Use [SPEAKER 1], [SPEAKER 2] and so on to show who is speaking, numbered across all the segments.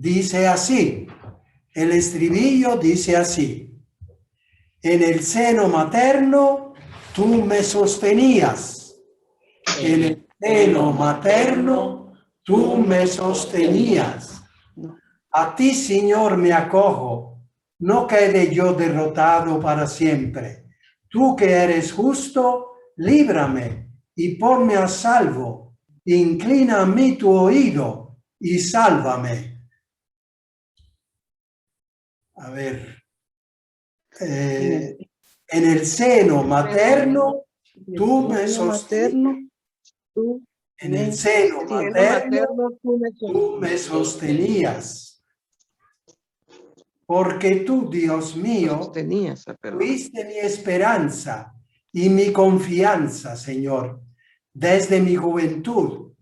[SPEAKER 1] dice así. El estribillo dice así. En el seno materno tú me sostenías. En el seno materno tú me sostenías. A ti, Señor, me acojo. No quede yo derrotado para siempre. Tú que eres justo, líbrame y ponme a salvo. Inclina a mí tu oído y sálvame. A ver. En el seno materno, tú me sostenías. En el seno materno, tú me sostenías. Porque tú, Dios mío, fuiste mi esperanza y mi confianza, Señor, desde mi juventud.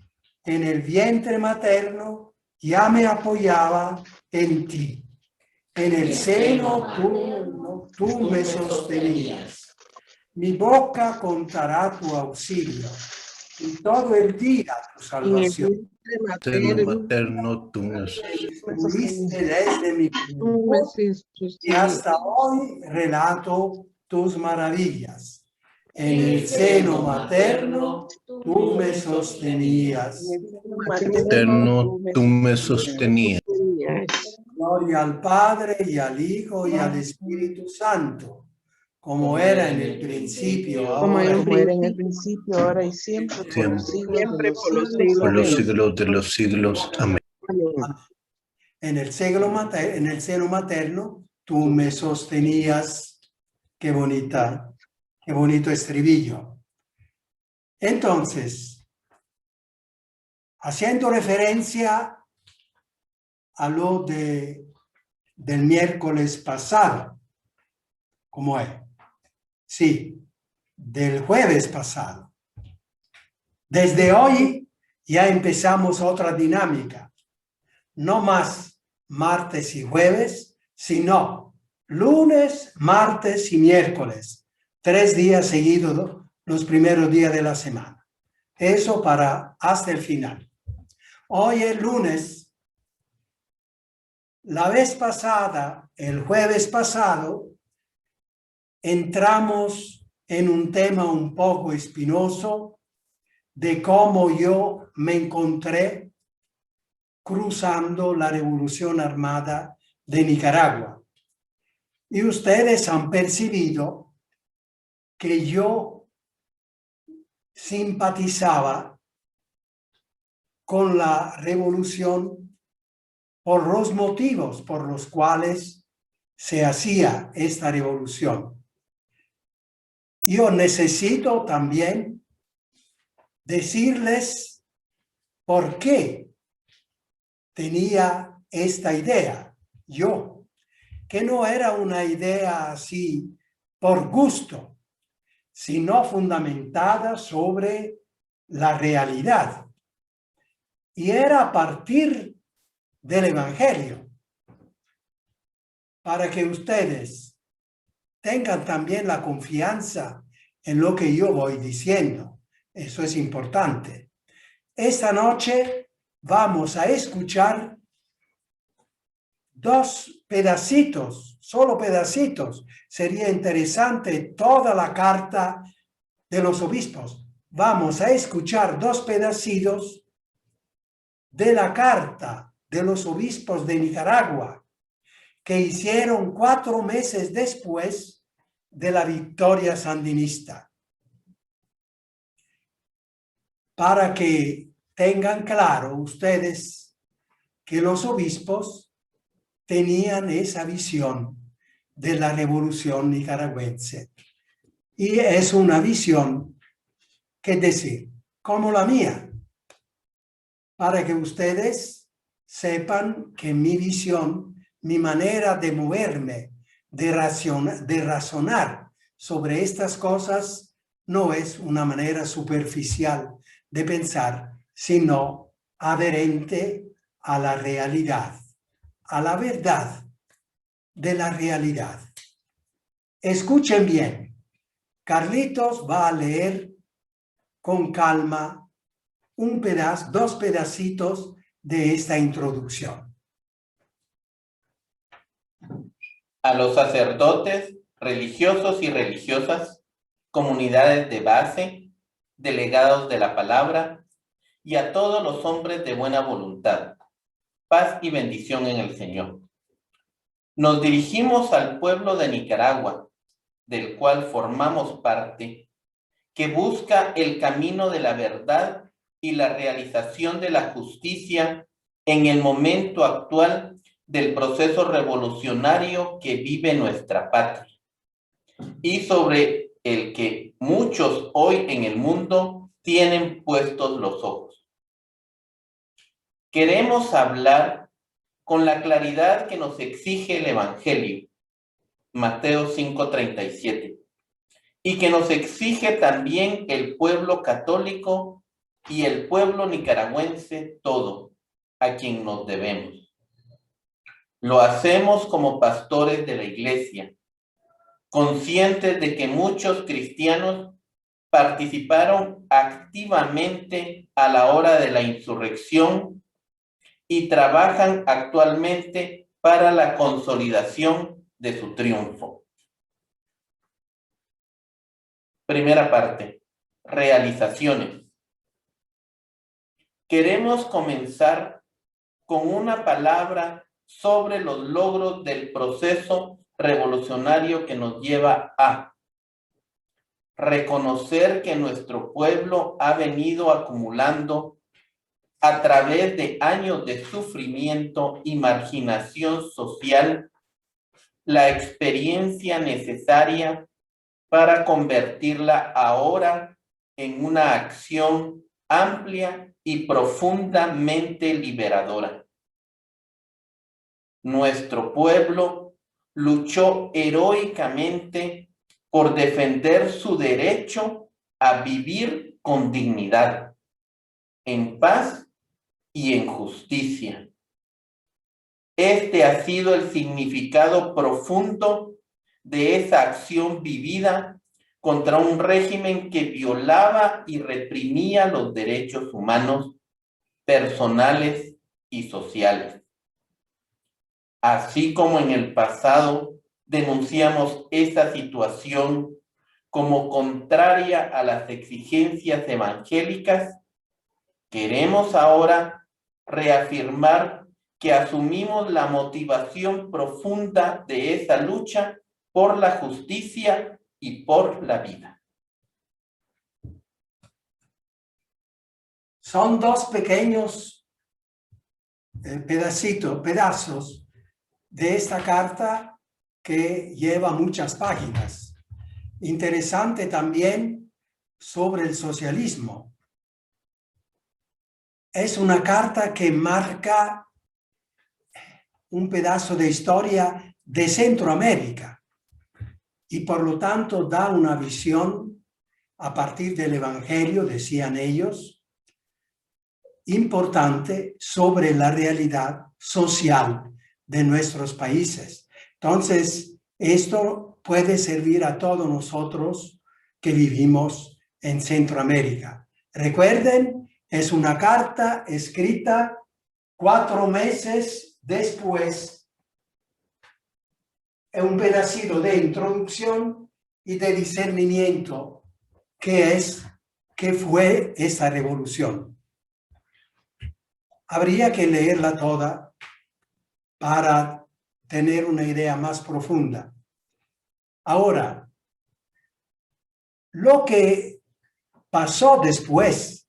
[SPEAKER 1] En el vientre materno ya me apoyaba en ti. En el seno tú me sostenías. Mi boca contará tu auxilio y todo el día tu salvación.
[SPEAKER 2] Seno materno, tú me
[SPEAKER 1] Fuiste desde mi juventud y hasta hoy relato tus maravillas. En el seno materno tú me sostenías.
[SPEAKER 2] materno, tú me sostenías.
[SPEAKER 1] Gloria al Padre y al Hijo y al Espíritu Santo, como era en el principio, ahora
[SPEAKER 3] y siempre,
[SPEAKER 2] Por los siglos de los siglos. Amén.
[SPEAKER 1] en el seno materno, tú me sostenías. Qué bonito estribillo. Entonces, haciendo referencia a lo del miércoles pasado, ¿cómo es? Sí, del jueves pasado. Desde hoy ya empezamos otra dinámica. No más martes y jueves, sino lunes, martes y miércoles. 3 días seguidos, los primeros días de la semana. Eso para hasta el final. Hoy es lunes. La vez pasada, el jueves pasado, entramos en un tema un poco espinoso de cómo yo me encontré cruzando la Revolución Armada de Nicaragua. Y ustedes han percibido que yo simpatizaba con la revolución por los motivos por los cuales se hacía esta revolución. Yo necesito también decirles por qué tenía esta idea, yo, que no era una idea así por gusto, sino fundamentada sobre la realidad. Y era a partir del Evangelio, para que ustedes tengan también la confianza en lo que yo voy diciendo. Eso es importante. Esta noche vamos a escuchar 2 pedacitos, solo pedacitos. Sería interesante toda la carta de los obispos. Vamos a escuchar 2 pedacitos de la carta de los obispos de Nicaragua, que hicieron 4 meses después de la victoria sandinista. Para que tengan claro ustedes que los obispos tenían esa visión de la revolución nicaragüense. Y es una visión, que decir, como la mía, para que ustedes sepan que mi visión, mi manera de moverme, de razonar sobre estas cosas, no es una manera superficial de pensar, sino adherente a la realidad, a la verdad de la realidad. Escuchen bien. Carlitos va a leer con calma 2 pedacitos de esta introducción.
[SPEAKER 4] a los sacerdotes, religiosos y religiosas, comunidades de base, delegados de la palabra, y a todos los hombres de buena voluntad. Paz y bendición en el Señor. Nos dirigimos al pueblo de Nicaragua, del cual formamos parte, que busca el camino de la verdad y la realización de la justicia en el momento actual del proceso revolucionario que vive nuestra patria y sobre el que muchos hoy en el mundo tienen puestos los ojos. Queremos hablar con la claridad que nos exige el Evangelio, Mateo 5:37, y que nos exige también el pueblo católico y el pueblo nicaragüense todo, a quien nos debemos. Lo hacemos como pastores de la Iglesia, conscientes de que muchos cristianos participaron activamente a la hora de la insurrección y trabajan actualmente para la consolidación de su triunfo. Primera parte, realizaciones. Queremos comenzar con una palabra sobre los logros del proceso revolucionario que nos lleva a reconocer que nuestro pueblo ha venido acumulando a través de años de sufrimiento y marginación social la experiencia necesaria para convertirla ahora en una acción amplia y profundamente liberadora. Nuestro pueblo luchó heroicamente por defender su derecho a vivir con dignidad, en paz y en justicia. Este ha sido el significado profundo de esa acción vivida contra un régimen que violaba y reprimía los derechos humanos, personales y sociales. Así como en el pasado denunciamos esa situación como contraria a las exigencias evangélicas, queremos ahora reafirmar que asumimos la motivación profunda de esa lucha por la justicia y por la vida.
[SPEAKER 1] Son dos pequeños pedazos de esta carta que lleva muchas páginas. Interesante también sobre el socialismo. Es una carta que marca un pedazo de historia de Centroamérica y por lo tanto da una visión a partir del Evangelio, decían ellos, importante sobre la realidad social de nuestros países. Entonces, esto puede servir a todos nosotros que vivimos en Centroamérica. Recuerden, es una carta escrita 4 meses después, es un pedacito de introducción y de discernimiento que fue esa revolución. Habría que leerla toda para tener una idea más profunda. Ahora, lo que pasó después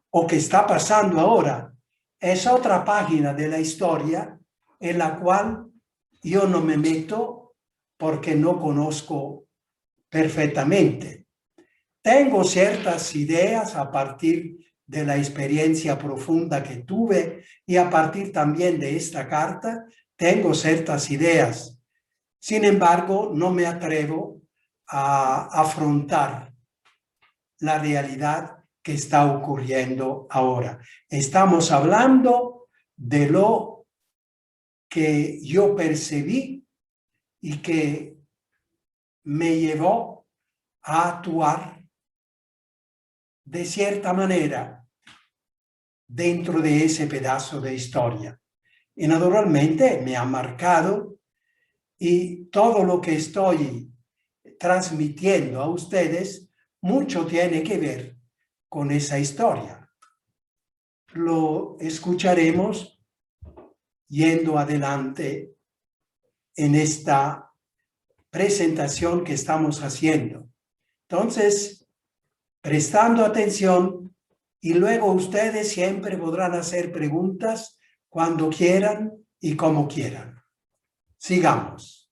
[SPEAKER 1] o que está pasando ahora es otra página de la historia en la cual yo no me meto porque no conozco perfectamente. Tengo ciertas ideas a partir de la experiencia profunda que tuve y a partir también de esta carta tengo ciertas ideas. Sin embargo, no me atrevo a afrontar la realidad que está ocurriendo ahora. Estamos hablando de lo que yo percibí y que me llevó a actuar de cierta manera dentro de ese pedazo de historia. Y naturalmente me ha marcado y todo lo que estoy transmitiendo a ustedes, mucho tiene que ver con esa historia. Lo escucharemos yendo adelante en esta presentación que estamos haciendo. Entonces, prestando atención, y luego ustedes siempre podrán hacer preguntas cuando quieran y como quieran. Sigamos.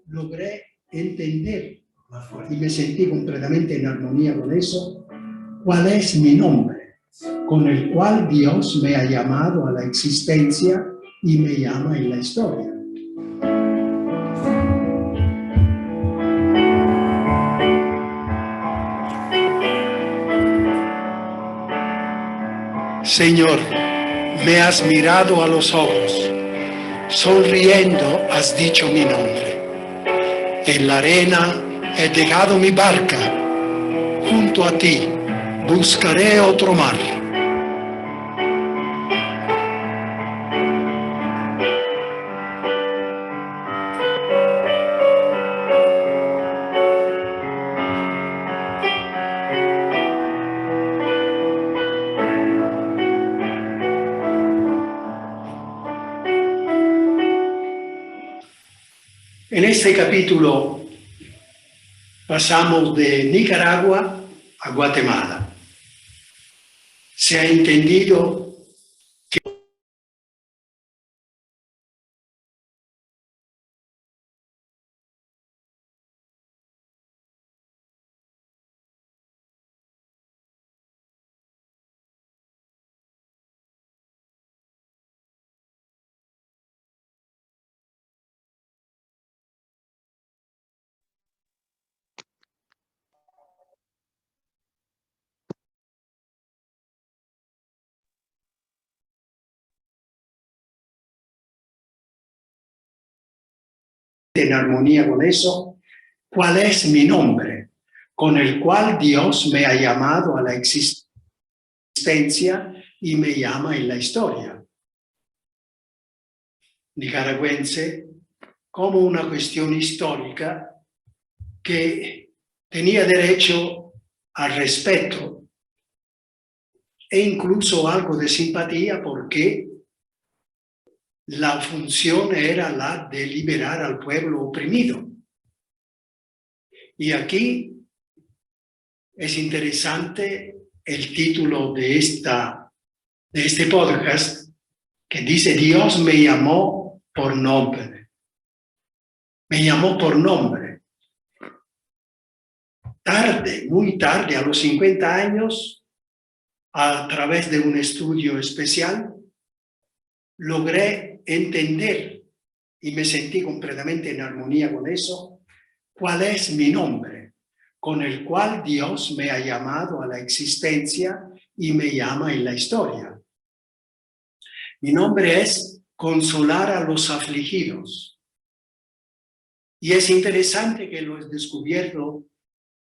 [SPEAKER 1] Logré entender y me sentí completamente en armonía con eso, cuál es mi nombre, con el cual Dios me ha llamado a la existencia y me llama en la historia. Señor, me has mirado a los ojos, sonriendo has dicho mi nombre. En la arena he dejado mi barca, junto a ti buscaré otro mar. En este capítulo pasamos de Nicaragua a Guatemala. Se ha entendido que en armonía con eso, ¿cuál es mi nombre? Con el cual Dios me ha llamado a la existencia y me llama en la historia. Nicaragüense, como una cuestión histórica que tenía derecho al respeto e incluso algo de simpatía, porque la función era la de liberar al pueblo oprimido. Y aquí es interesante el título de este podcast, que dice: Dios me llamó por nombre. Me llamó por nombre. Tarde, muy tarde, a los 50 años, a través de un estudio especial, logré entender, y me sentí completamente en armonía con eso, cuál es mi nombre, con el cual Dios me ha llamado a la existencia y me llama en la historia. Mi nombre es consolar a los afligidos. Y es interesante que lo he descubierto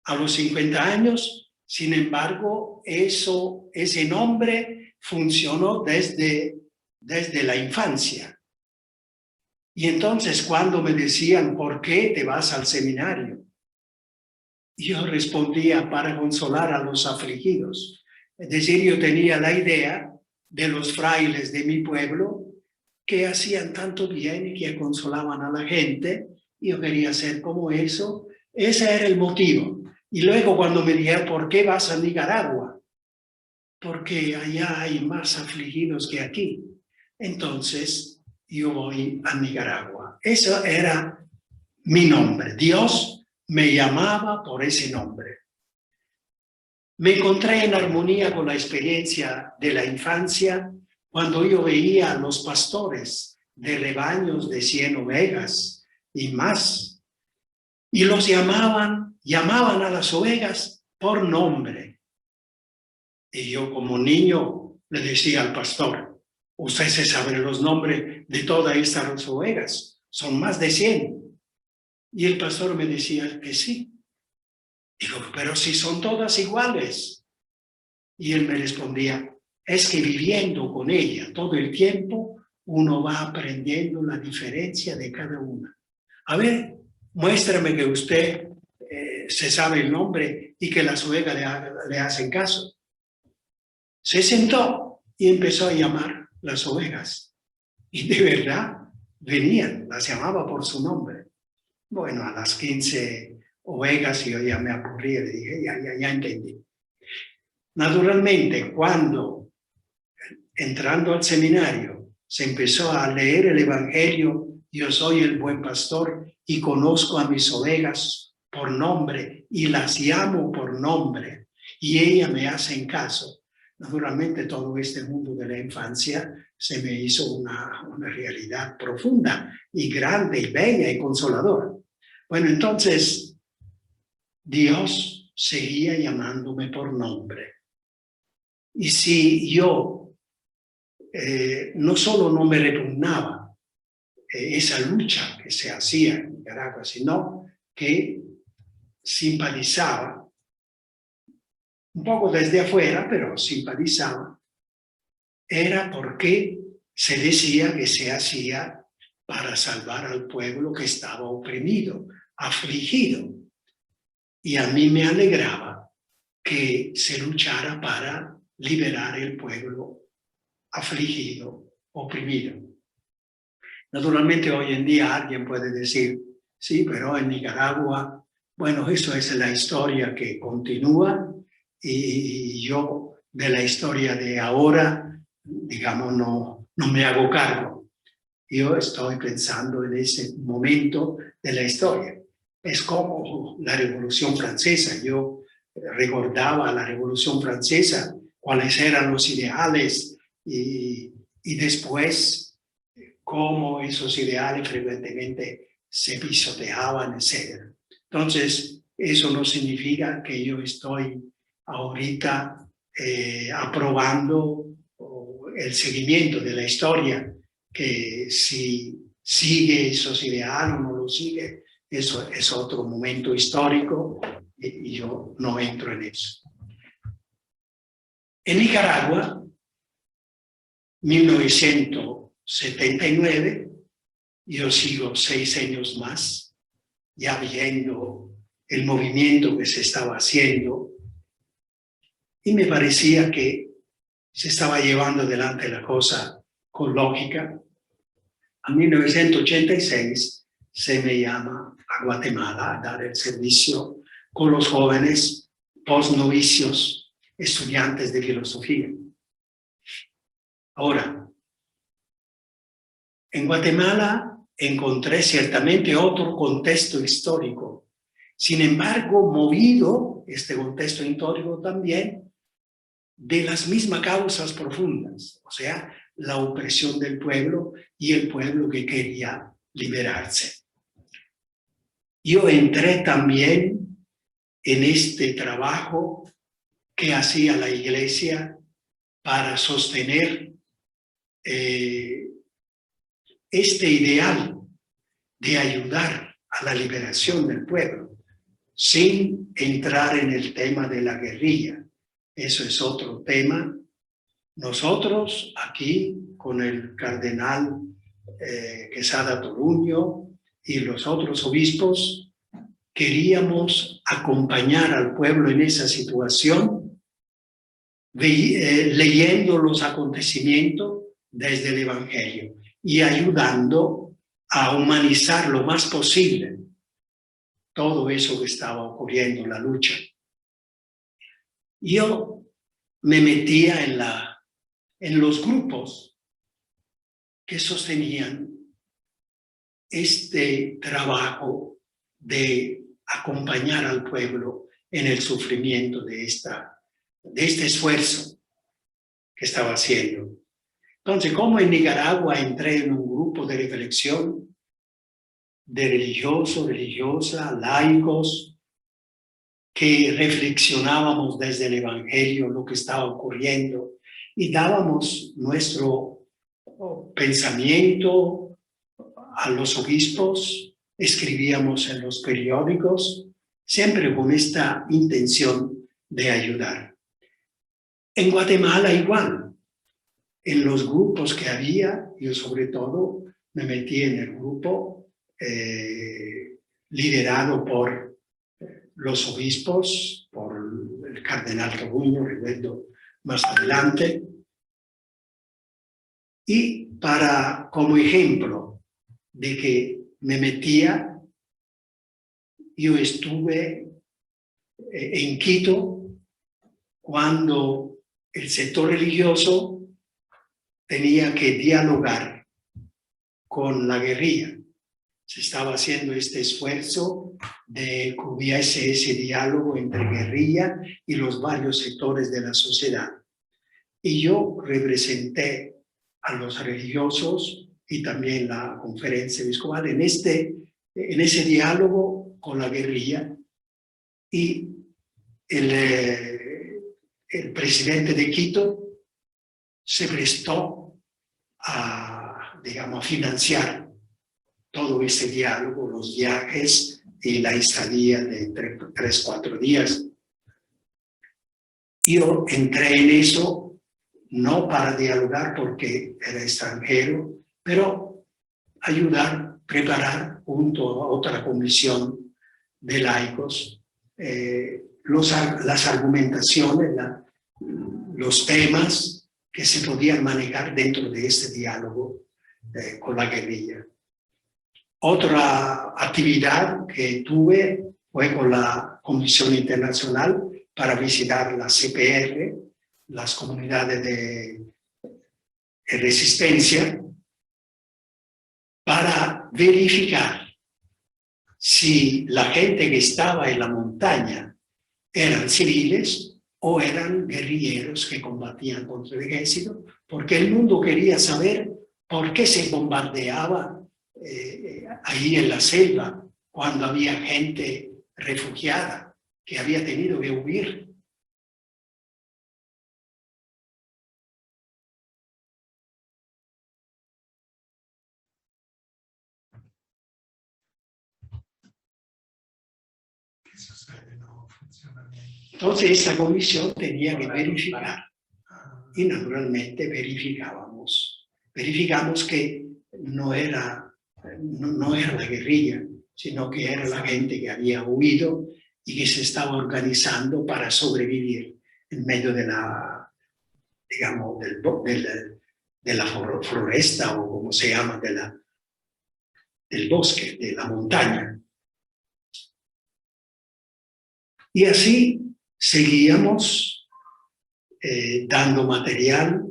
[SPEAKER 1] a los 50 años, sin embargo, ese nombre funcionó desde la infancia. Y entonces cuando me decían, ¿por qué te vas al seminario? Yo respondía: para consolar a los afligidos. Es decir, yo tenía la idea de los frailes de mi pueblo que hacían tanto bien y que consolaban a la gente. Yo quería ser como eso. Ese era el motivo. Y luego cuando me dijeron, ¿por qué vas a Nicaragua? Porque allá hay más afligidos que aquí. Entonces yo voy a Nicaragua. Eso era mi nombre. Dios me llamaba por ese nombre. Me encontré en armonía con la experiencia de la infancia cuando yo veía a los pastores de rebaños de 100 ovejas y más. Y los llamaban a las ovejas por nombre. Y yo como niño le decía al pastor: usted se sabe los nombres de todas estas ovejas, son más de 100. Y el pastor me decía que sí. Digo, pero si son todas iguales. Y él me respondía, es que viviendo con ella todo el tiempo, uno va aprendiendo la diferencia de cada una. A ver, muéstrame que usted se sabe el nombre y que las ovejas le hacen caso. Se sentó y empezó a llamar las ovejas. Y de verdad venían, las llamaba por su nombre. Bueno, a las 15 ovejas yo ya me aburrí, le dije, ya entendí. Naturalmente, cuando entrando al seminario se empezó a leer el Evangelio, yo soy el buen pastor y conozco a mis ovejas por nombre y las llamo por nombre y ellas me hacen caso. Naturalmente, todo este mundo de la infancia se me hizo una realidad profunda y grande y bella y consoladora. Bueno, entonces, Dios seguía llamándome por nombre. Y si yo no solo no me repugnaba esa lucha que se hacía en Nicaragua, sino que simpatizaba, un poco desde afuera, pero simpatizaba, era porque se decía que se hacía para salvar al pueblo que estaba oprimido, afligido. Y a mí me alegraba que se luchara para liberar el pueblo afligido, oprimido. Naturalmente, hoy en día alguien puede decir, sí, pero en Nicaragua, bueno, eso es la historia que continúa y yo de la historia de ahora, digamos, no me hago cargo. Yo estoy pensando en ese momento de la historia. Es como la Revolución Francesa. Yo recordaba la Revolución Francesa, cuáles eran los ideales y después cómo esos ideales frecuentemente se pisoteaban, etc. Entonces, eso no significa que yo estoy ahorita aprobando el seguimiento de la historia, que si sigue esos ideales o no lo sigue, eso es otro momento histórico y yo no entro en eso. En Nicaragua, 1979, yo sigo 6 años más, ya viendo el movimiento que se estaba haciendo, y me parecía que se estaba llevando adelante la cosa con lógica. En 1986 se me llama a Guatemala a dar el servicio con los jóvenes postnovicios, estudiantes de filosofía. Ahora, en Guatemala encontré ciertamente otro contexto histórico. Sin embargo, movido este contexto histórico también de las mismas causas profundas, o sea, la opresión del pueblo y el pueblo que quería liberarse. Yo entré también en este trabajo que hacía la Iglesia para sostener este ideal de ayudar a la liberación del pueblo, sin entrar en el tema de la guerrilla. Eso es otro tema. Nosotros aquí, con el cardenal Quesada Toruño y los otros obispos, queríamos acompañar al pueblo en esa situación, leyendo los acontecimientos desde el Evangelio y ayudando a humanizar lo más posible todo eso que estaba ocurriendo, la lucha. Yo me metía en los grupos que sostenían este trabajo de acompañar al pueblo en el sufrimiento de este esfuerzo que estaba haciendo. Entonces, como en Nicaragua entré en un grupo de reflexión de religiosos, religiosas, laicos, que reflexionábamos desde el Evangelio lo que estaba ocurriendo y dábamos nuestro pensamiento a los obispos, escribíamos en los periódicos, siempre con esta intención de ayudar. En Guatemala igual, en los grupos que había, yo sobre todo me metí en el grupo liderado por los obispos, por el cardenal Toruño, recuerdo más adelante, y como ejemplo de que me metía, yo estuve en Quito cuando el sector religioso tenía que dialogar con la guerrilla. Se estaba haciendo este esfuerzo de que hubiese ese diálogo entre guerrilla y los varios sectores de la sociedad. Y yo representé a los religiosos y también la conferencia episcopal en ese diálogo con la guerrilla. Y el presidente de Quito se prestó a financiar todo ese diálogo, los viajes y la estadía de 3-4 días. Yo entré en eso no para dialogar porque era extranjero, pero ayudar, preparar junto a otra comisión de laicos las argumentaciones, los temas que se podían manejar dentro de este diálogo con la guerrilla. Otra actividad que tuve fue con la Comisión Internacional para visitar la CPR, las comunidades de resistencia, para verificar si la gente que estaba en la montaña eran civiles o eran guerrilleros que combatían contra el ejército, porque el mundo quería saber por qué se bombardeaba ahí en la selva cuando había gente refugiada que había tenido que huir. Entonces esta comisión tenía que verificar y naturalmente verificamos que no era la guerrilla, sino que era la gente que había huido y que se estaba organizando para sobrevivir en medio de la, digamos, de la floresta, o como se llama, del bosque, de la montaña. Y así seguíamos dando material.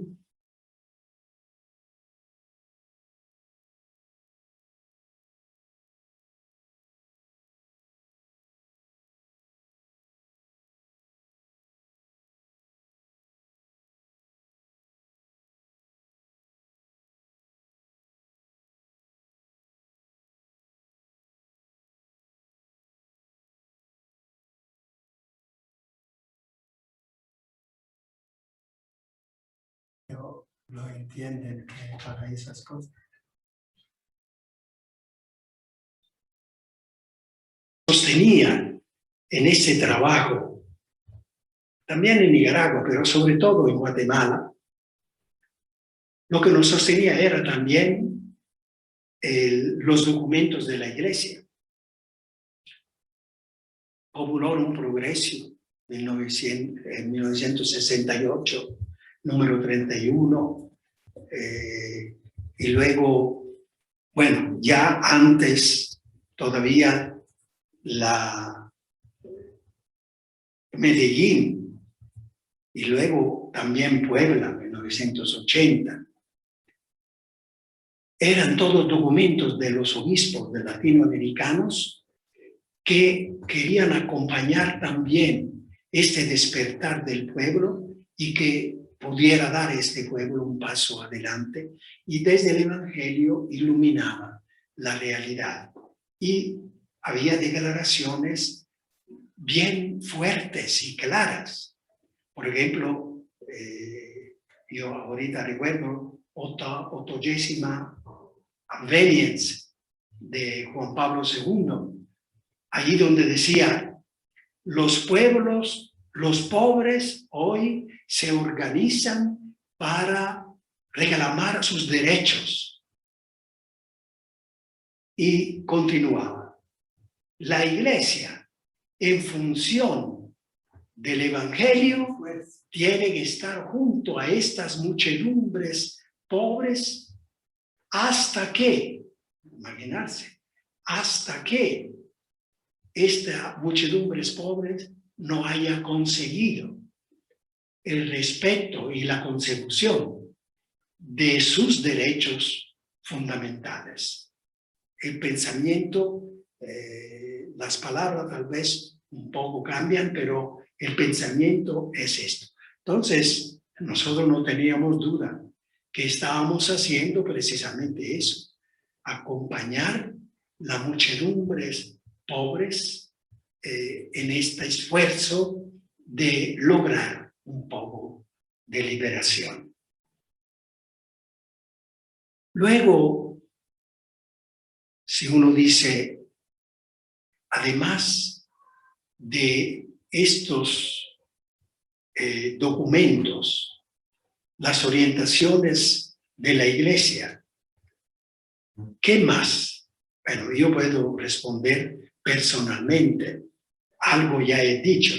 [SPEAKER 1] Lo entienden que para esas cosas. Sostenían en ese trabajo, también en Nicaragua, pero sobre todo en Guatemala, lo que nos sostenía era también los documentos de la Iglesia. Populorum Progressio, en 1968, número 31, y luego, bueno, ya antes todavía la Medellín, y luego también Puebla, 1980. Eran todos documentos de los obispos de latinoamericanos que querían acompañar también este despertar del pueblo y que pudiera dar a este pueblo un paso adelante, y desde el Evangelio iluminaba la realidad. Y había declaraciones bien fuertes y claras. Por ejemplo, yo ahorita recuerdo 80ª Advenience de Juan Pablo II, allí donde decía, los pueblos, los pobres hoy se organizan para reclamar sus derechos. Y continuaba, la Iglesia, en función del Evangelio, tiene que estar junto a estas muchedumbres pobres hasta que, imaginarse, hasta que esta muchedumbres pobres no haya conseguido el respeto y la consecución de sus derechos fundamentales. El pensamiento, las palabras tal vez un poco cambian, pero el pensamiento es esto. Entonces, nosotros no teníamos duda que estábamos haciendo precisamente eso, acompañar las muchedumbres pobres en este esfuerzo de lograr un poco de liberación. Luego, si uno dice, además de estos documentos, las orientaciones de la Iglesia, ¿qué más? Bueno, yo puedo responder personalmente, algo ya he dicho.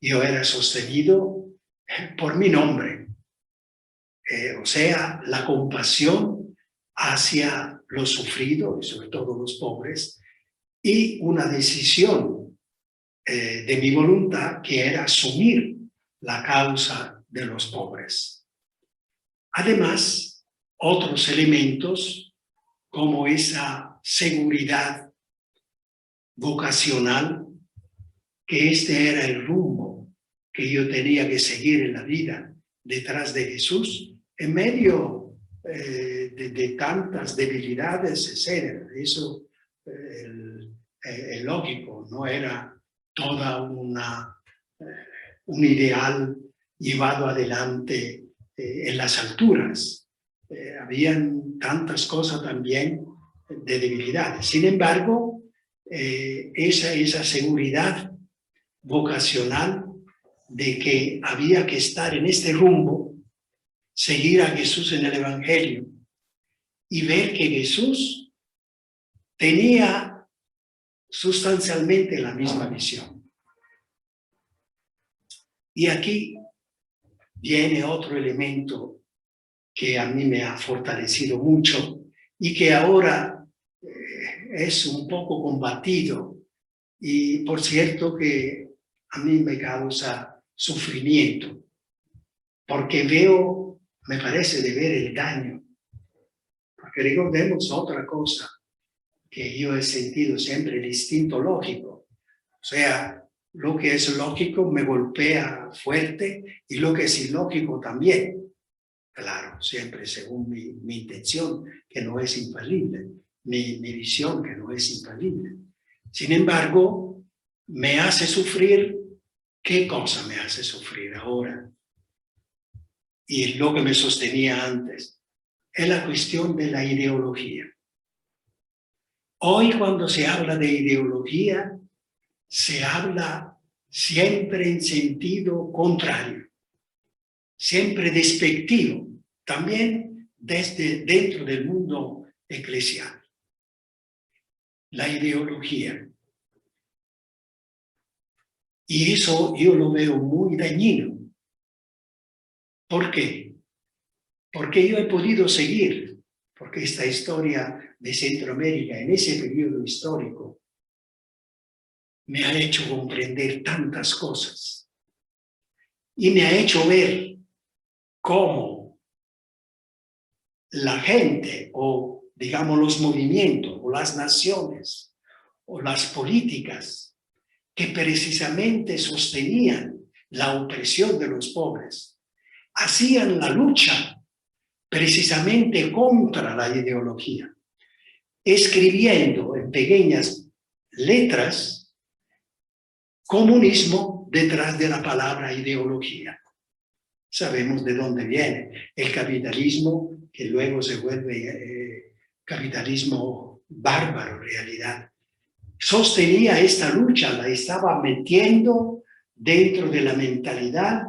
[SPEAKER 1] Yo era sostenido por mi nombre, o sea, la compasión hacia los sufridos y sobre todo los pobres, y una decisión de mi voluntad que era asumir la causa de los pobres. Además, otros elementos como esa seguridad vocacional, que este era el rumbo que yo tenía que seguir en la vida detrás de Jesús, en medio de tantas debilidades, etc. Eso es lógico, no era toda un ideal llevado adelante en las alturas. Habían tantas cosas también de debilidades. Sin embargo, esa seguridad vocacional de que había que estar en este rumbo, seguir a Jesús en el Evangelio y ver que Jesús tenía sustancialmente la misma visión. Y aquí viene otro elemento que a mí me ha fortalecido mucho y que ahora es un poco combatido y por cierto que a mí me causa sufrimiento porque veo, me parece de ver el daño, porque recordemos otra cosa que yo he sentido siempre, el instinto lógico, o sea, lo que es lógico me golpea fuerte y lo que es ilógico también. Claro, siempre según mi intención, que no es infalible, mi visión, que no es infalible. Sin embargo, me hace sufrir. ¿Qué cosa me hace sufrir ahora? Y lo que me sostenía antes, es la cuestión de la ideología. Hoy cuando se habla de ideología, se habla siempre en sentido contrario, siempre despectivo, también desde dentro del mundo eclesial. La ideología. Y eso yo lo veo muy dañino. ¿Por qué? Porque yo he podido seguir, porque esta historia de Centroamérica en ese periodo histórico me ha hecho comprender tantas cosas y me ha hecho ver cómo la gente o digamos los movimientos o las naciones o las políticas que precisamente sostenían la opresión de los pobres hacían la lucha precisamente contra la ideología, escribiendo en pequeñas letras comunismo detrás de la palabra ideología. sabemos de dónde viene. El capitalismo, que luego se vuelve capitalismo bárbaro en realidad, sostenía esta lucha, la estaba metiendo dentro de la mentalidad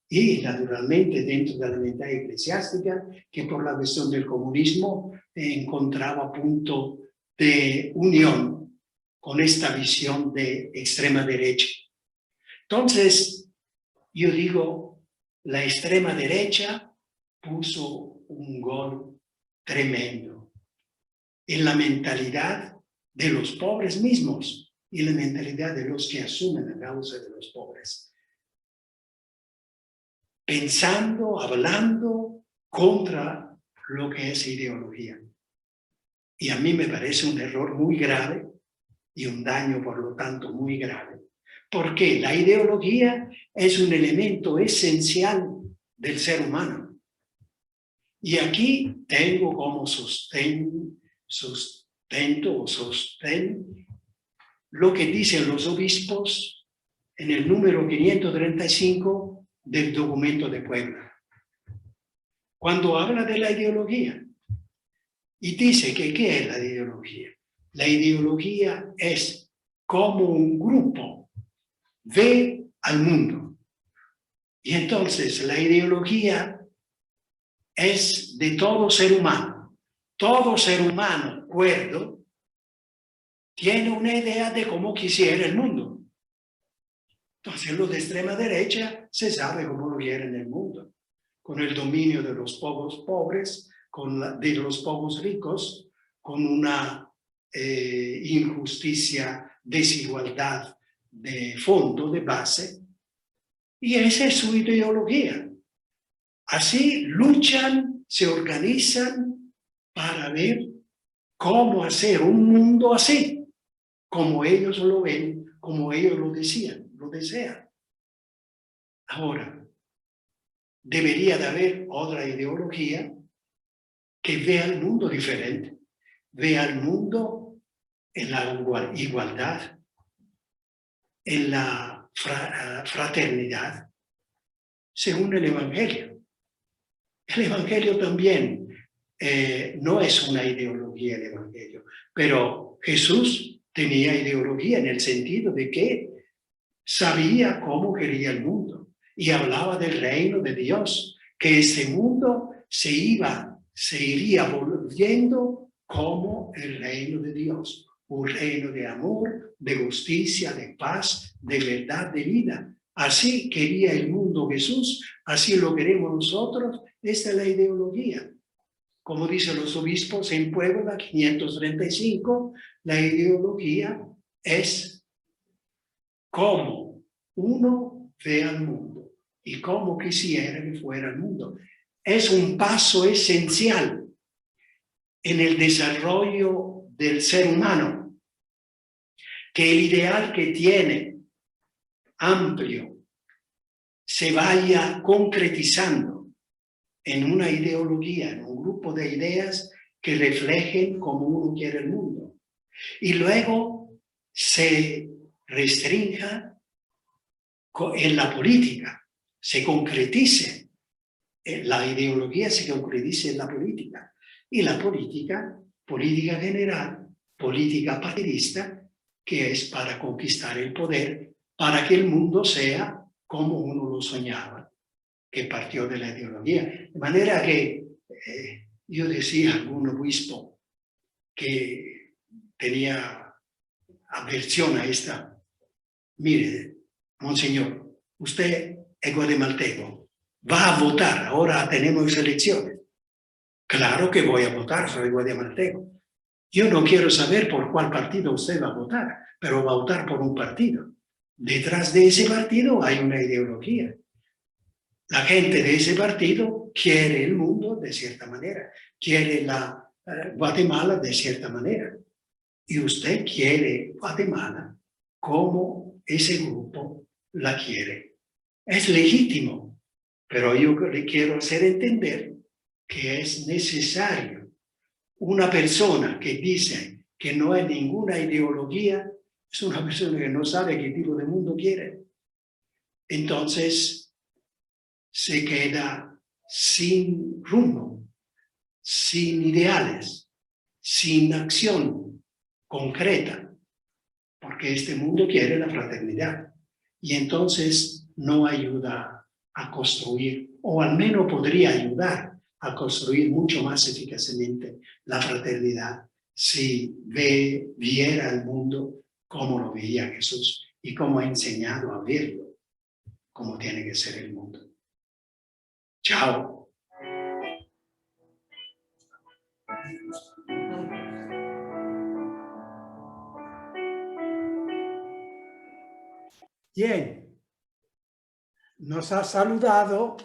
[SPEAKER 1] y naturalmente dentro de la mentalidad eclesiástica, que por la cuestión del comunismo encontraba punto de unión con esta visión de extrema derecha. Entonces, yo digo, la extrema derecha puso un gol tremendo en la mentalidad de los pobres mismos y la mentalidad de los que asumen la causa de los pobres. Pensando, hablando contra lo que es ideología. Y a mí me parece un error muy grave y un daño, por lo tanto, muy grave. Porque la ideología es un elemento esencial del ser humano. Y aquí tengo como sostén lo que dicen los obispos en el número 535 del documento de Puebla. Cuando habla de la ideología y dice que ¿qué es la ideología? La ideología es como un grupo ve al mundo. Y entonces la ideología es de todo ser humano. Todo ser humano cuerdo tiene una idea de cómo quisiera el mundo. Entonces los de extrema derecha se sabe cómo lo quieren el mundo, con el dominio de los pocos pobres, de los pocos ricos, con una injusticia, desigualdad de fondo, de base, y esa es su ideología. Así luchan, se organizan para ver cómo hacer un mundo así, como ellos lo ven, como ellos lo desean. Ahora, debería de haber otra ideología que vea el mundo diferente, vea el mundo en la igualdad, en la fraternidad, según el Evangelio. El Evangelio también no es una ideología el Evangelio, pero Jesús tenía ideología en el sentido de que sabía cómo quería el mundo y hablaba del reino de Dios, que este mundo se iría volviendo como el reino de Dios, un reino de amor, de justicia, de paz, de verdad, de vida. Así quería el mundo Jesús, así lo queremos nosotros. Esta es la ideología. Como dicen los obispos en Puebla 535, la ideología es cómo uno ve al mundo y cómo quisiera que fuera el mundo. Es un paso esencial en el desarrollo del ser humano, que el ideal que tiene amplio se vaya concretizando en una ideología, en un grupo de ideas que reflejen cómo uno quiere el mundo. Y luego se restrinja en la política, se concretice, la ideología se concretice en la política. Y la política general, política partidista, que es para conquistar el poder, para que el mundo sea como uno lo soñaba, que partió de la ideología. De manera que yo decía a algún obispo que tenía aversión a esta: mire, monseñor, usted es guatemalteco, va a votar, ahora tenemos elecciones. Claro que voy a votar, soy guatemalteco. Yo no quiero saber por cuál partido usted va a votar, pero va a votar por un partido. Detrás de ese partido hay una ideología. La gente de ese partido quiere el mundo de cierta manera, quiere la Guatemala de cierta manera. Y usted quiere Guatemala como ese grupo la quiere. Es legítimo, pero yo le quiero hacer entender que es necesario. Una persona que dice que no hay ninguna ideología es una persona que no sabe qué tipo de mundo quiere. Entonces, se queda sin rumbo, sin ideales, sin acción concreta, porque este mundo quiere la fraternidad y entonces no ayuda a construir, o al menos podría ayudar a construir mucho más eficazmente la fraternidad si viera el mundo como lo veía Jesús y como ha enseñado a verlo, como tiene que ser el mundo. Chao. Bien, nos ha saludado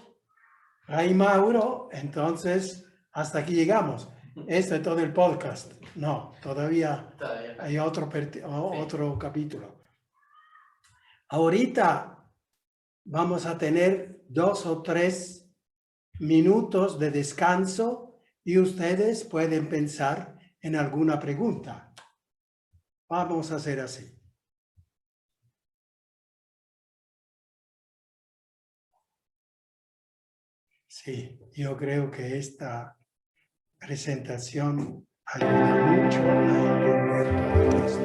[SPEAKER 1] Ray Mauro, entonces hasta aquí llegamos. Esto es todo el podcast. No, todavía hay otro capítulo. Ahorita vamos a tener 2 o 3 minutos de descanso y ustedes pueden pensar en alguna pregunta. Vamos a hacer así. Sí, yo creo que esta presentación ayuda mucho a entender todo esto.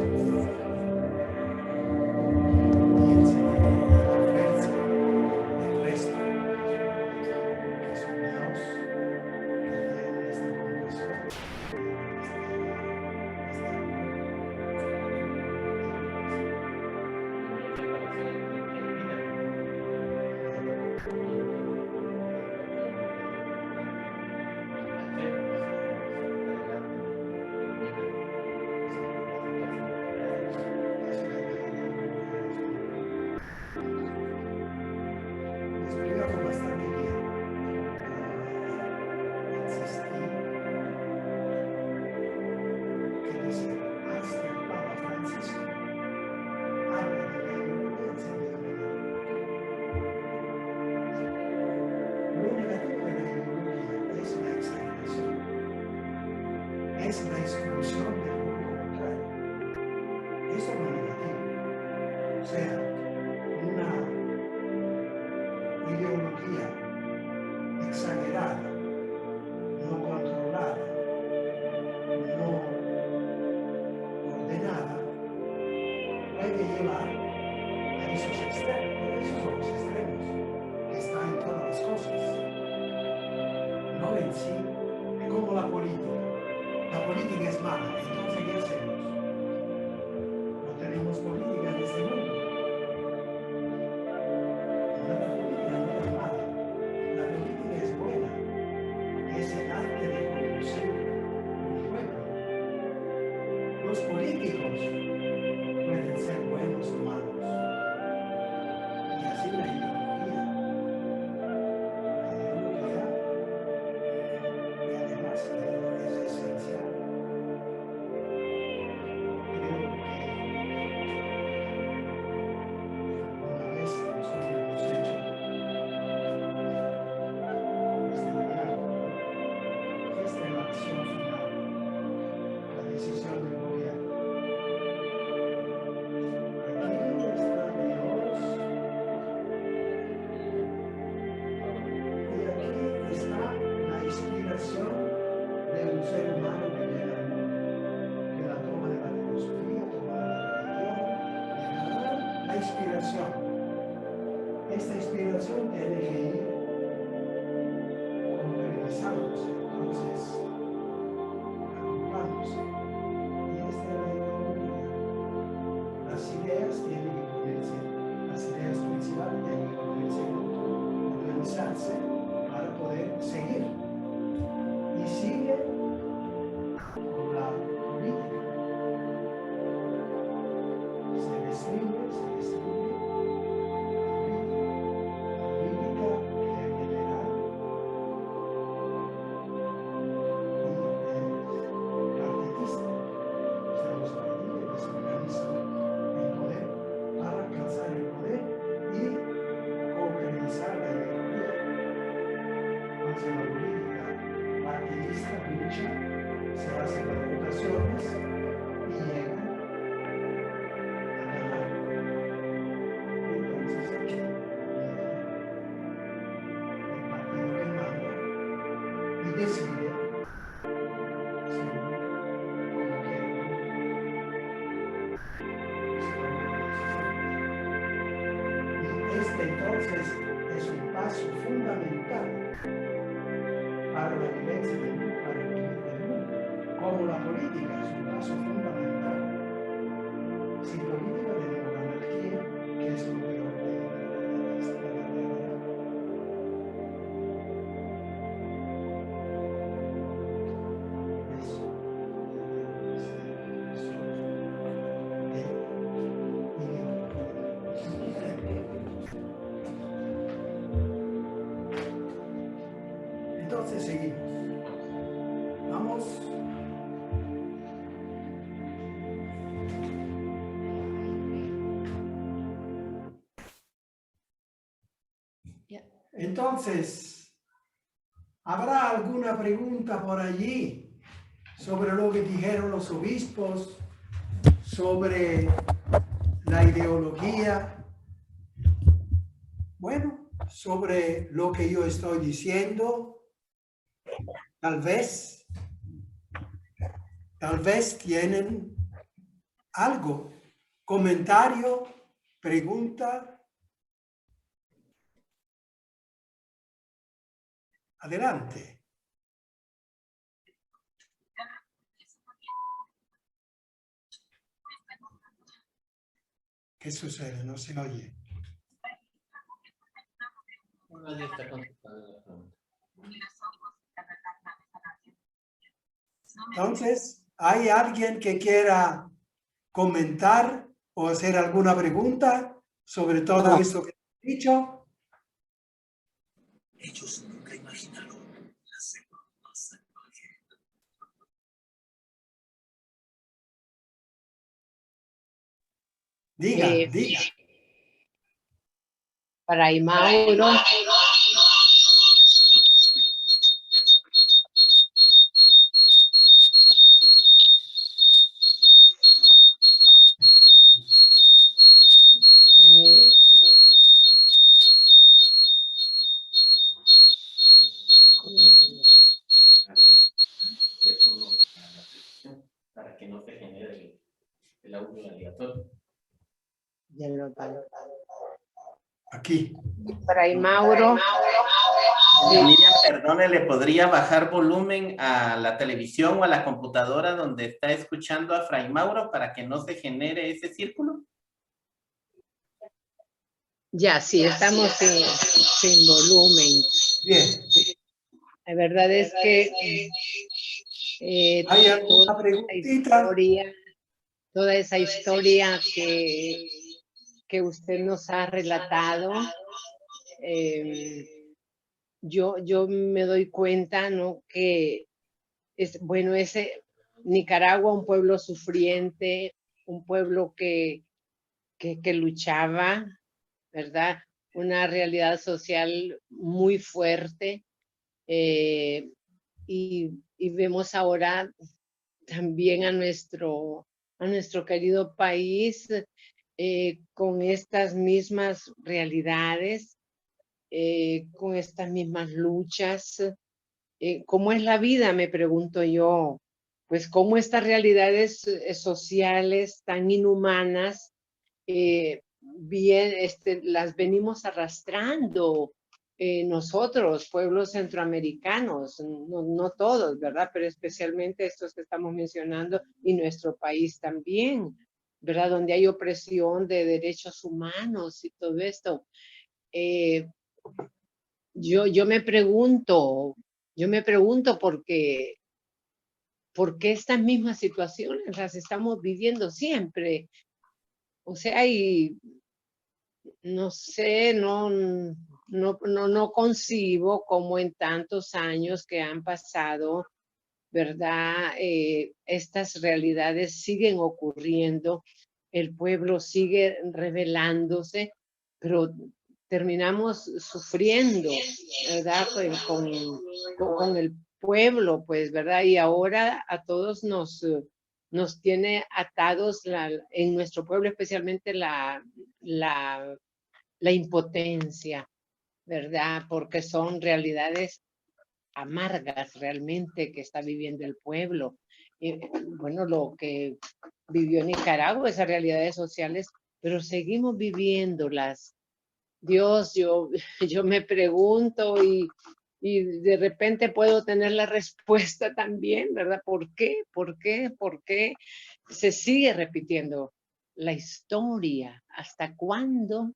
[SPEAKER 1] Y enseguida la fuerza del resto, que es un Dios que tiene esta compasión. Explica bastante bien. Insistí que dice, hasta el Papa Francisco habla de la ignorancia de la Lo negativo de la ideología es la exageración, es la exclusión del mundo contrario. Eso es lo negativo. O sea, una ideología exagerada, no controlada, no ordenada, puede llevar a esos extremos. Esos son los extremos que están en todas las cosas. No en sí, es como la política. La política es mala, entonces ¿qué hacemos? No tenemos política en este mundo. La política no es mala, la política es buena, es el arte de conducir un pueblo. Los políticos pueden ser buenos o malos, y así la ideología. Y además es esencial. Creo que una vez nosotros hemos hecho este diálogo, esta es la acción final, la decisión del gobierno. Aquí está Dios y aquí está la inspiración de un ser humano que viene al mundo, que la toma de la filosofía, toma de la religión, la inspiración. Esta inspiración tiene que ir concretizándose, entonces agrupándose. Y esta es la ideología. Las ideas tienen que ponerse, las ideas principales tienen que ponerse junto, organizarse para poder seguir. Y sigue con la política. Se destruye la política. La política decide y este entonces es un paso fundamental para la vivencia del mundo, para el vivir del mundo, como la política es un paso fundamental. Sin política tenemos la anarquía, que es lo peor de entonces seguimos. Vamos. Entonces, ¿habrá alguna pregunta por allí sobre lo que dijeron los obispos, sobre la ideología? Bueno, sobre lo que yo estoy diciendo, tal vez tienen algo, comentario, pregunta. Adelante. ¿Qué sucede? No se oye.
[SPEAKER 4] Nadie está contestando la pregunta.
[SPEAKER 1] Entonces, ¿hay alguien que quiera comentar o hacer alguna pregunta sobre todo esto que he dicho?
[SPEAKER 2] Ellos nunca imaginaron la selva más salvaje.
[SPEAKER 1] Diga.
[SPEAKER 5] Fray Mauro.
[SPEAKER 4] Para que no se genere el audio aleatorio.
[SPEAKER 5] Ya lo pago.
[SPEAKER 1] Aquí.
[SPEAKER 5] Fray Mauro.
[SPEAKER 4] Miriam, perdone, ¿le podría bajar volumen a la televisión o a la computadora donde está escuchando a Fray Mauro para que no se genere ese círculo?
[SPEAKER 5] Ya, sí, estamos sin volumen.
[SPEAKER 1] Bien.
[SPEAKER 5] La verdad es que
[SPEAKER 1] ¿Hay alguna preguntita?
[SPEAKER 5] toda esa historia que usted nos ha relatado, yo me doy cuenta, ¿no? Que ese Nicaragua, un pueblo sufriente, un pueblo que luchaba, ¿verdad? Una realidad social muy fuerte, y vemos ahora también a nuestro querido país con estas mismas realidades, con estas mismas luchas. ¿Cómo es la vida? Me pregunto yo. Pues cómo estas realidades sociales tan inhumanas las venimos arrastrando nosotros, pueblos centroamericanos, no todos, ¿verdad? Pero especialmente estos que estamos mencionando y nuestro país también, ¿verdad? Donde hay opresión de derechos humanos y todo esto. Yo me pregunto por qué estas mismas situaciones las estamos viviendo siempre. O sea, y no sé, no concibo cómo en tantos años que han pasado, ¿verdad? Estas realidades siguen ocurriendo, el pueblo sigue rebelándose, pero terminamos sufriendo, ¿verdad? Con el pueblo, pues, ¿verdad? Y ahora a todos nos tiene atados en nuestro pueblo, especialmente la impotencia, ¿verdad? Porque son realidades amargas realmente que está viviendo el pueblo. Bueno, lo que vivió Nicaragua, esas realidades sociales, pero seguimos viviéndolas. Dios, yo me pregunto y de repente puedo tener la respuesta también, ¿verdad? ¿Por qué? ¿Por qué? ¿Por qué se sigue repitiendo la historia? ¿Hasta cuándo?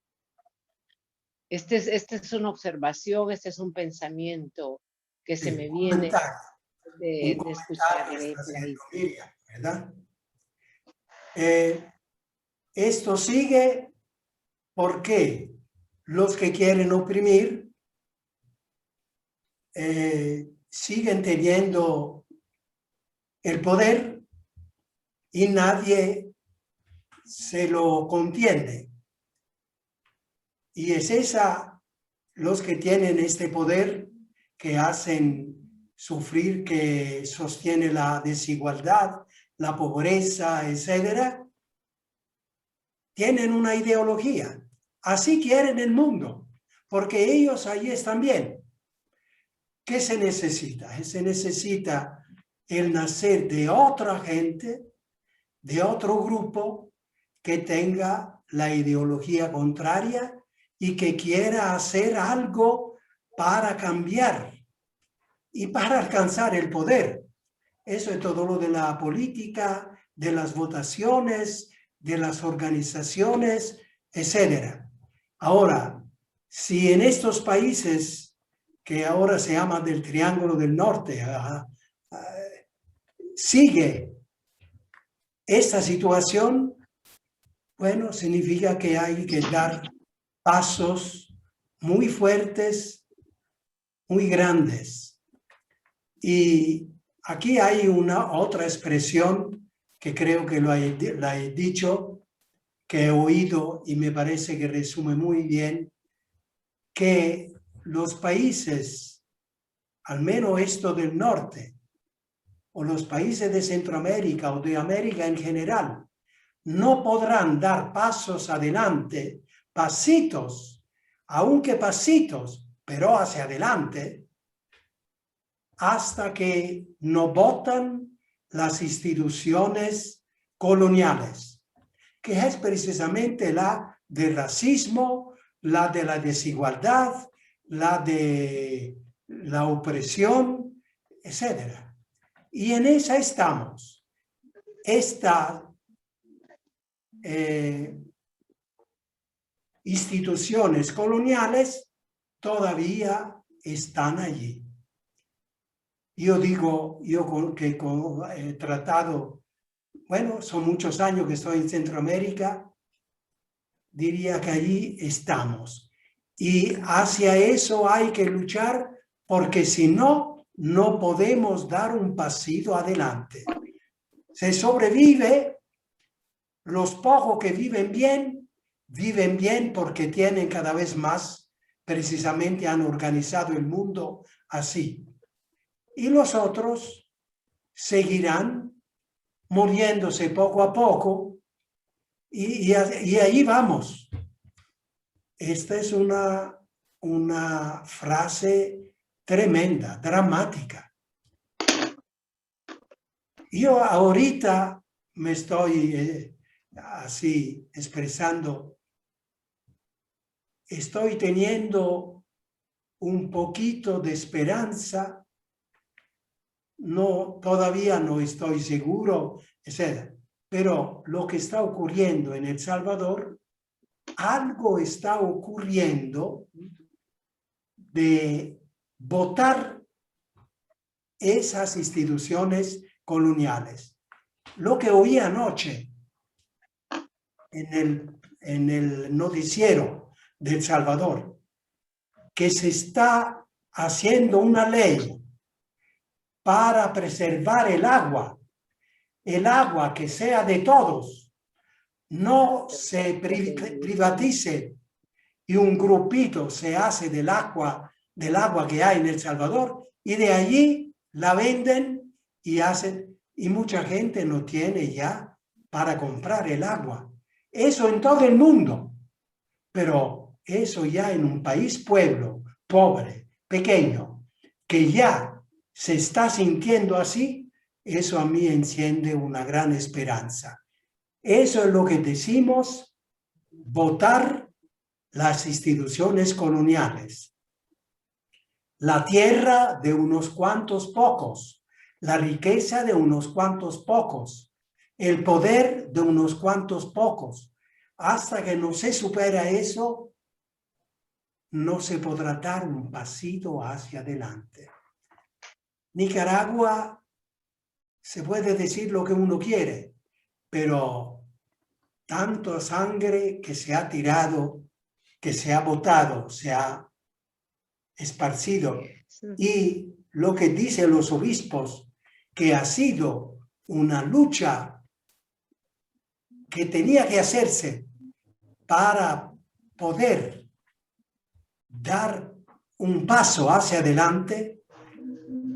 [SPEAKER 5] Esta es una observación, este es un pensamiento que se me viene de escucharle
[SPEAKER 1] está
[SPEAKER 5] por ahí.
[SPEAKER 1] haciendo Miriam, ¿verdad? Esto sigue porque los que quieren oprimir siguen teniendo el poder y nadie se lo contiene. Y es los que tienen este poder que hacen sufrir, que sostiene la desigualdad, la pobreza, etcétera. Tienen una ideología. Así quieren el mundo, porque ellos allí están bien. ¿Qué se necesita? Se necesita el nacer de otra gente, de otro grupo que tenga la ideología contraria y que quiera hacer algo para cambiar y para alcanzar el poder. Eso es todo lo de la política, de las votaciones, de las organizaciones, etc. Ahora, si en estos países que ahora se llaman del Triángulo del Norte, sigue esta situación, bueno, significa que hay que dar pasos muy fuertes, muy grandes. Y aquí hay una otra expresión que creo que la he dicho, que he oído y me parece que resume muy bien, que los países, al menos esto del norte, o los países de Centroamérica o de América en general, no podrán dar pasos adelante, pasitos, aunque pasitos, pero hacia adelante, hasta que no votan las instituciones coloniales, que es precisamente la del racismo, la de la desigualdad, la de la opresión, etc. Y en esa estamos. Esta instituciones coloniales todavía están allí. Yo digo, que he tratado, bueno, son muchos años que estoy en Centroamérica, diría que allí estamos. Y hacia eso hay que luchar, porque si no, no podemos dar un pasito adelante. Se sobrevive, los pocos que viven bien porque tienen cada vez más, precisamente han organizado el mundo así. Y los otros seguirán muriéndose poco a poco y ahí vamos. Esta es una frase tremenda, dramática. Yo ahorita me estoy así expresando, estoy teniendo un poquito de esperanza. No, todavía no estoy seguro, etc. Pero lo que está ocurriendo en El Salvador, algo está ocurriendo de votar esas instituciones coloniales. Lo que oí anoche en el noticiero de El Salvador, que se está haciendo una ley para preservar el agua que sea de todos, no se privatice y un grupito se hace del agua que hay en El Salvador y de allí la venden y hacen, y mucha gente no tiene ya para comprar el agua. Eso en todo el mundo, pero eso ya en un país pueblo, pobre, pequeño, que ya se está sintiendo así, eso a mí enciende una gran esperanza. Eso es lo que decimos, votar las instituciones coloniales. La tierra de unos cuantos pocos, la riqueza de unos cuantos pocos, el poder de unos cuantos pocos. Hasta que no se supera eso, no se podrá dar un pasito hacia adelante. Nicaragua, se puede decir lo que uno quiere, pero tanta sangre que se ha tirado, que se ha botado, se ha esparcido. Y lo que dicen los obispos, que ha sido una lucha que tenía que hacerse para poder dar un paso hacia adelante,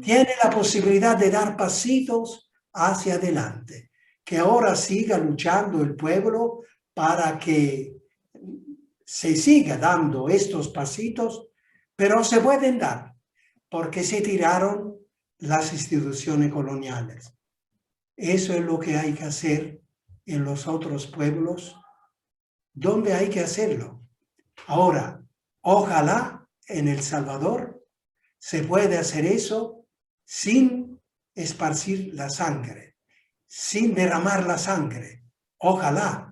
[SPEAKER 1] tiene la posibilidad de dar pasitos hacia adelante. Que ahora siga luchando el pueblo para que se siga dando estos pasitos, pero se pueden dar porque se tiraron las instituciones coloniales. Eso es lo que hay que hacer en los otros pueblos, donde hay que hacerlo. Ahora, ojalá en El Salvador se pueda hacer eso sin esparcir la sangre, sin derramar la sangre. Ojalá.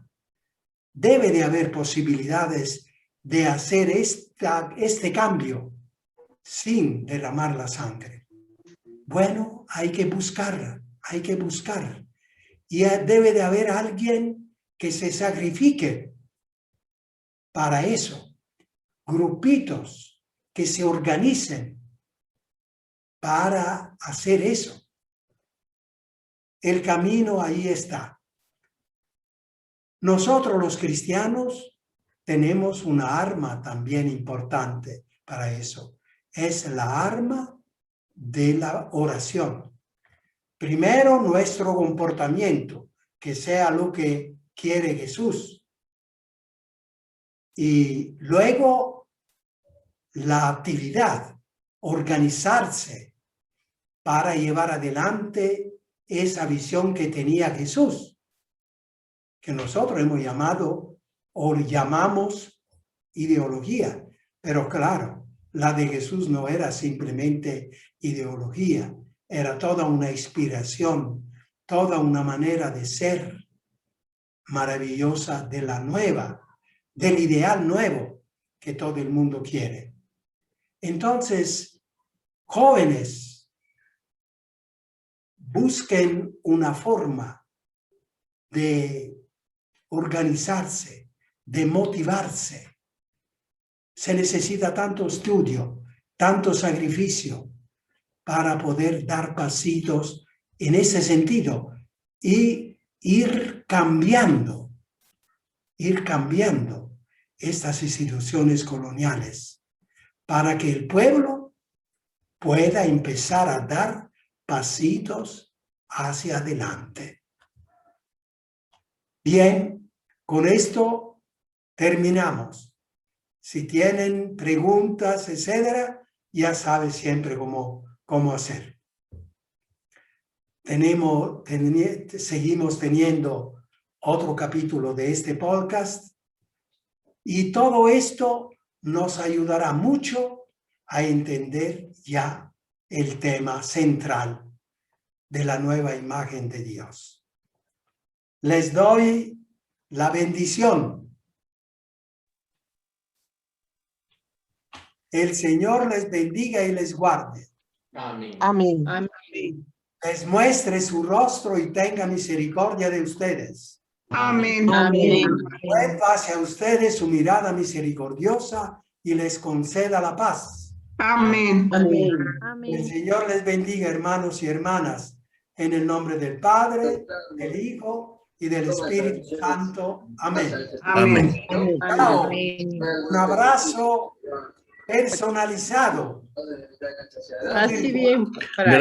[SPEAKER 1] Debe de haber posibilidades de hacer este cambio sin derramar la sangre. Bueno, hay que buscar. Y debe de haber alguien que se sacrifique para eso. Grupitos que se organicen para hacer eso. El camino ahí está. Nosotros los cristianos tenemos una arma también importante para eso. Es la arma de la oración. Primero, nuestro comportamiento, que sea lo que quiere Jesús. Y luego, la actividad, organizarse para llevar adelante esa visión que tenía Jesús, que nosotros hemos llamado o llamamos ideología. Pero claro, la de Jesús no era simplemente ideología, era toda una inspiración, toda una manera de ser maravillosa de la nueva, del ideal nuevo que todo el mundo quiere. Entonces, jóvenes, busquen una forma de organizarse, de motivarse. Se necesita tanto estudio, tanto sacrificio para poder dar pasitos en ese sentido y ir cambiando estas instituciones coloniales para que el pueblo pueda empezar a dar pasitos hacia adelante. Bien, con esto terminamos. Si tienen preguntas, etcétera, ya saben siempre cómo hacer. Seguimos teniendo otro capítulo de este podcast y todo esto nos ayudará mucho a entender ya el tema central de la nueva imagen de Dios. Les doy la bendición. El Señor les bendiga y les guarde.
[SPEAKER 4] Amén.
[SPEAKER 3] Amén.
[SPEAKER 1] Les muestre su rostro y tenga misericordia de ustedes.
[SPEAKER 6] Amén.
[SPEAKER 3] Amén.
[SPEAKER 1] Vuelva hacia ustedes su mirada misericordiosa y les conceda la paz.
[SPEAKER 6] Amén.
[SPEAKER 3] Amén.
[SPEAKER 1] El Señor les bendiga, hermanos y hermanas, en el nombre del Padre, del Hijo y del Espíritu Santo. Amén.
[SPEAKER 6] Amén.
[SPEAKER 1] Chao.
[SPEAKER 5] Amén.
[SPEAKER 1] Un abrazo personalizado.
[SPEAKER 5] Así bien.
[SPEAKER 2] Gracias.